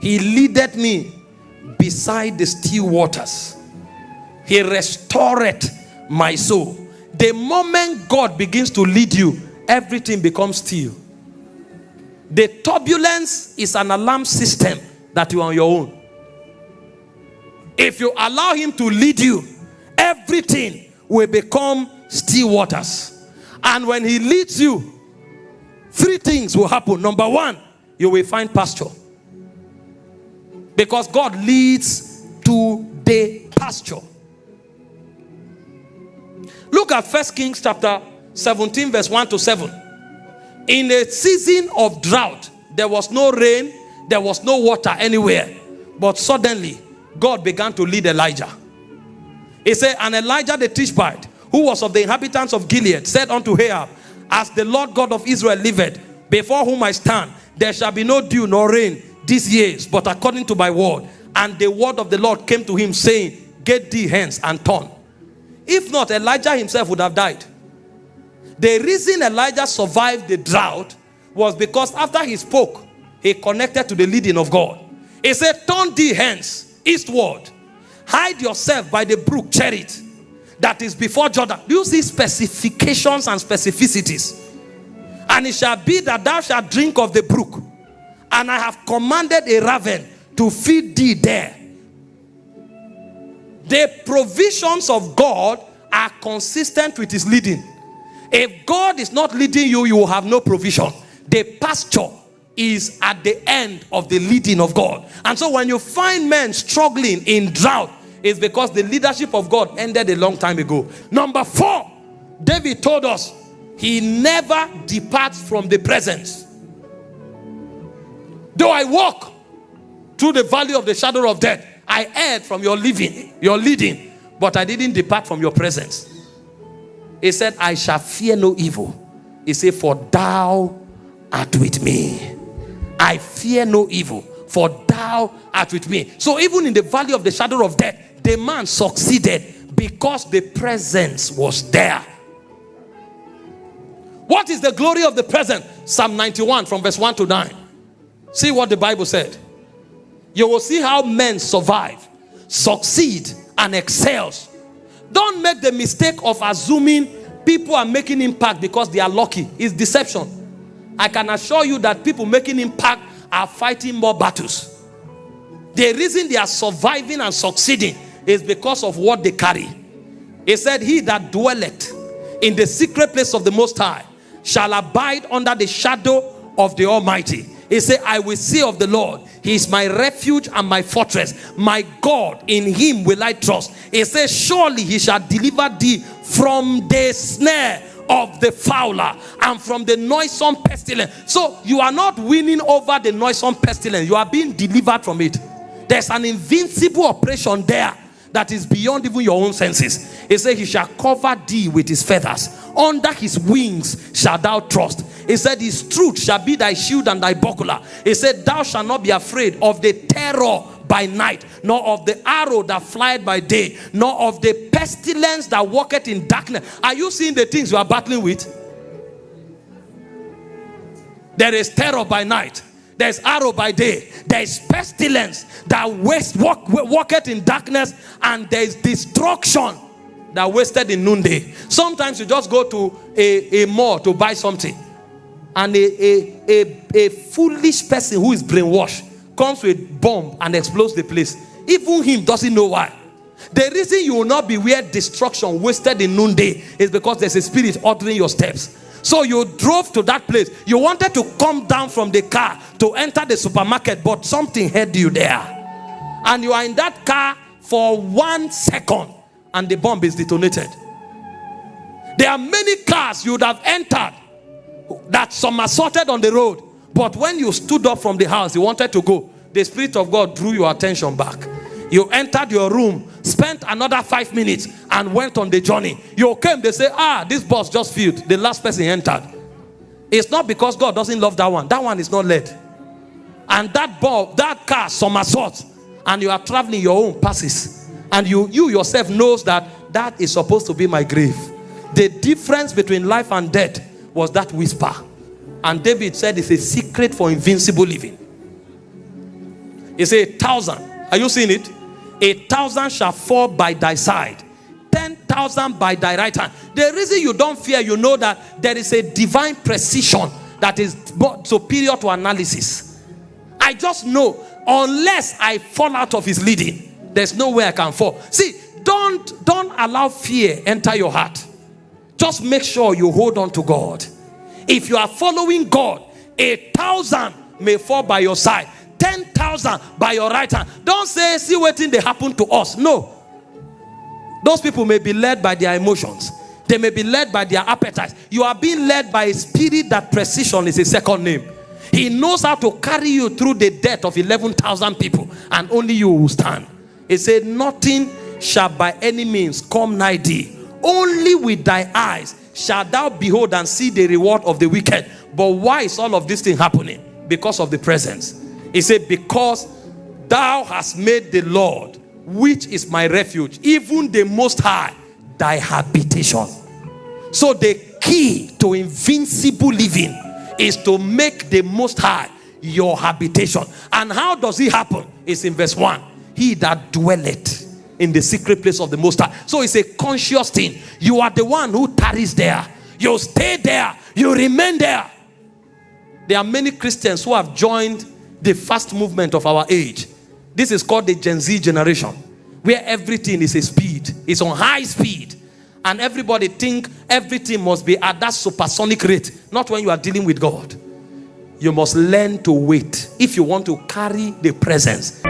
He leadeth me beside the still waters. He restored my soul. The moment God begins to lead you, everything becomes still. The turbulence is an alarm system that you are on your own. If you allow him to lead you, everything will become still waters. And when he leads you, three things will happen. Number one, you will find pasture. Because God leads to the pasture. Look at 1 Kings chapter 17 verse 1 to 7. In a season of drought, there was no rain, there was no water anywhere. But suddenly, God began to lead Elijah. He said, and Elijah the Tishbite, who was of the inhabitants of Gilead, said unto Ahab, as the Lord God of Israel liveth, before whom I stand, there shall be no dew nor rain these years, but according to my word. And the word of the Lord came to him, saying, get thee hence and turn. If not, Elijah himself would have died. The reason Elijah survived the drought was because after he spoke, he connected to the leading of God. He said, turn thee hence, eastward. Hide yourself by the brook Cherith, that is before Jordan. Do you see specifications and specificities? And it shall be that thou shalt drink of the brook, and I have commanded a raven to feed thee there. The provisions of God are consistent with his leading. If God is not leading you, you will have no provision. The pasture is at the end of the leading of God. And so when you find men struggling in drought, it's because the leadership of God ended a long time ago. Number 4, David told us he never departs from the presence. Though I walk through the valley of the shadow of death, I erred from your leading, but I didn't depart from your presence. He said, I shall fear no evil. He said, for thou art with me. I fear no evil, for thou art with me. So even in the valley of the shadow of death, the man succeeded because the presence was there. What is the glory of the present? Psalm 91 from verse 1 to 9. See what the Bible said. You will see how men survive, succeed, and excels. Don't make the mistake of assuming people are making impact because they are lucky. It's deception. I can assure you that people making impact are fighting more battles. The reason they are surviving and succeeding is because of what they carry. He said, he that dwelleth in the secret place of the Most High shall abide under the shadow of the Almighty. He said, I will say of the Lord, he is my refuge and my fortress. My God, in him will I trust. He says, surely he shall deliver thee from the snare of the fowler and from the noisome pestilence. So you are not winning over the noisome pestilence. You are being delivered from it. There's an invincible operation there that is beyond even your own senses. He said, he shall cover thee with his feathers. Under his wings shalt thou trust. He said, his truth shall be thy shield and thy buckler. He said, thou shalt not be afraid of the terror by night, nor of the arrow that flieth by day, nor of the pestilence that walketh in darkness. Are you seeing the things you are battling with? There is terror by night. There is arrow by day. There is pestilence that walketh in darkness, and there is destruction that wasted in noonday. Sometimes you just go to a mall to buy something, and a foolish person who is brainwashed comes with a bomb and explodes the place. Even him doesn't know why. The reason you will not be where destruction wasted in noonday is because there's a spirit ordering your steps. So you drove to that place. You wanted to come down from the car to enter the supermarket, but something held you there. And you are in that car for 1 second, and the bomb is detonated. There are many cars you would have entered that somersaulted on the road, but when you stood up from the house, you wanted to go, the Spirit of God drew your attention back. You entered your room, spent another 5 minutes, and went on the journey. You came, they say, this bus just filled. The last person entered. It's not because God doesn't love that one. That one is not led. And that car somersaults, and you are traveling your own passes. And you yourself knows that is supposed to be my grave. The difference between life and death was that whisper. And David said it's a secret for invincible living. It's 1,000. Are you seeing it? 1,000 shall fall by thy side, 10,000 by thy right hand. The reason you don't fear, you know that there is a divine precision that is superior to analysis. I just know, unless I fall out of his leading, there's no way I can fall. See, don't allow fear enter your heart. Just make sure you hold on to God. If you are following God, 1,000 may fall by your side, 10,000 by your right hand. Don't say, see what thing they happen to us. No. Those people may be led by their emotions. They may be led by their appetites. You are being led by a spirit that precision is a second name. He knows how to carry you through the death of 11,000 people, and only you will stand. He said, nothing shall by any means come nigh thee. Only with thy eyes shalt thou behold and see the reward of the wicked. But why is all of this thing happening? Because of the presence. He said, because thou hast made the Lord, which is my refuge, even the Most High, thy habitation. So the key to invincible living is to make the Most High your habitation. And how does it happen? It's in verse 1. He that dwelleth in the secret place of the Most High. So it's a conscious thing. You are the one who tarries there. You stay there. You remain there. There are many Christians who have joined the fast movement of our age. This is called the Gen Z generation, where everything is a speed. It's on high speed. And everybody think everything must be at that supersonic rate. Not when you are dealing with God. You must learn to wait if you want to carry the presence.